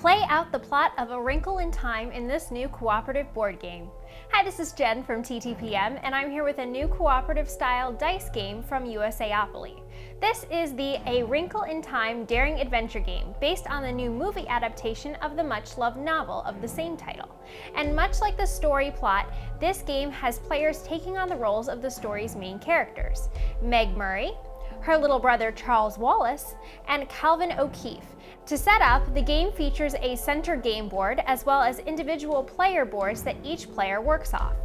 Play out the plot of A Wrinkle in Time in this new cooperative board game. Hi, this is Jen from TTPM, and I'm here with a new cooperative-style dice game from USAopoly. This is the A Wrinkle in Time daring adventure game, based on the new movie adaptation of the much-loved novel of the same title. And much like the story plot, this game has players taking on the roles of the story's main characters: Meg Murry, her little brother Charles Wallace, and Calvin O'Keefe. To set up, the game features a center game board as well as individual player boards that each player works off.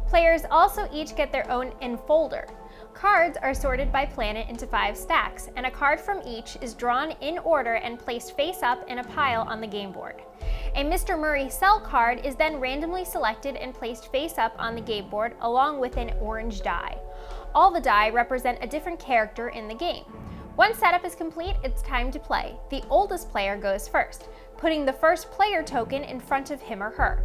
Players also each get their own Enfolder. Cards are sorted by planet into 5 stacks, and a card from each is drawn in order and placed face up in a pile on the game board. A Mr. Murray cell card is then randomly selected and placed face up on the game board along with an orange die. All the die represent a different character in the game. Once setup is complete, it's time to play. The oldest player goes first, putting the first player token in front of him or her.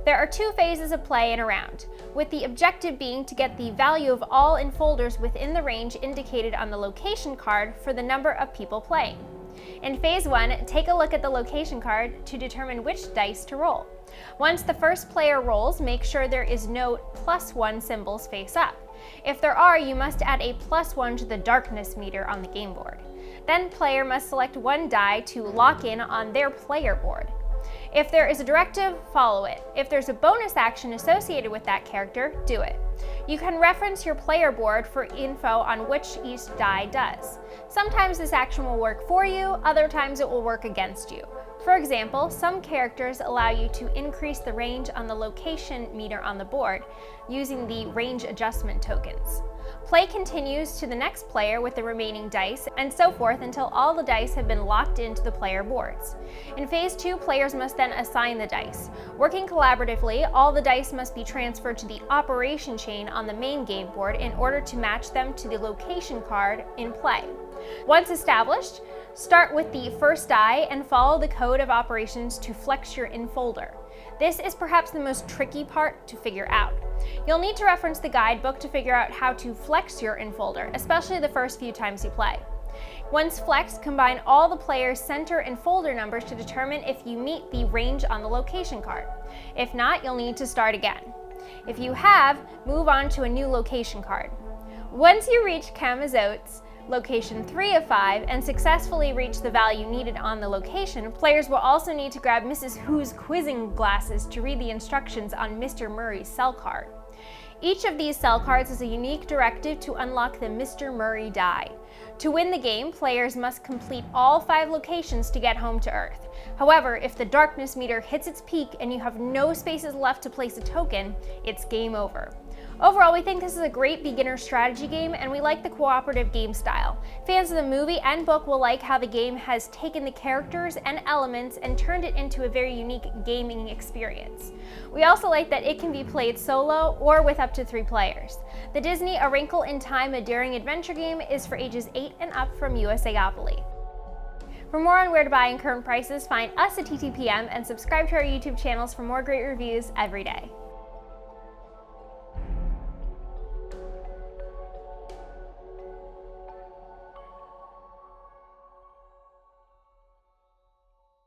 There are 2 phases of play in a round, with the objective being to get the value of all enfolders within the range indicated on the location card for the number of people playing. In phase 1, take a look at the location card to determine which dice to roll. Once the first player rolls, make sure there is no +1 symbols face up. If there are, you must add a +1 to the darkness meter on the game board. Then player must select 1 die to lock in on their player board. If there is a directive, follow it. If there's a bonus action associated with that character, do it. You can reference your player board for info on which each die does. Sometimes this action will work for you, other times it will work against you. For example, some characters allow you to increase the range on the location meter on the board using the range adjustment tokens. Play continues to the next player with the remaining dice, and so forth until all the dice have been locked into the player boards. In phase 2, players must then assign the dice. Working collaboratively, all the dice must be transferred to the operation chain on the main game board in order to match them to the location card in play. Once established, start with the first die and follow the code of operations to flex your Enfolder. This is perhaps the most tricky part to figure out. You'll need to reference the guidebook to figure out how to flex your Enfolder, especially the first few times you play. Once flexed, combine all the players' center Enfolder numbers to determine if you meet the range on the location card. If not, you'll need to start again. If you have, move on to a new location card. Once you reach Camazot's location 3 of 5 and successfully reach the value needed on the location, players will also need to grab Mrs. Who's quizzing glasses to read the instructions on Mr. Murray's cell card. Each of these cell cards is a unique directive to unlock the Mr. Murray die. To win the game, players must complete all 5 locations to get home to Earth. However, if the darkness meter hits its peak and you have no spaces left to place a token, it's game over. Overall, we think this is a great beginner strategy game, and we like the cooperative game style. Fans of the movie and book will like how the game has taken the characters and elements and turned it into a very unique gaming experience. We also like that it can be played solo or with up to 3 players. The Disney A Wrinkle in Time, a daring adventure game, is for ages 8 and up from USAopoly. For more on where to buy and current prices, find us at TTPM and subscribe to our YouTube channels for more great reviews every day.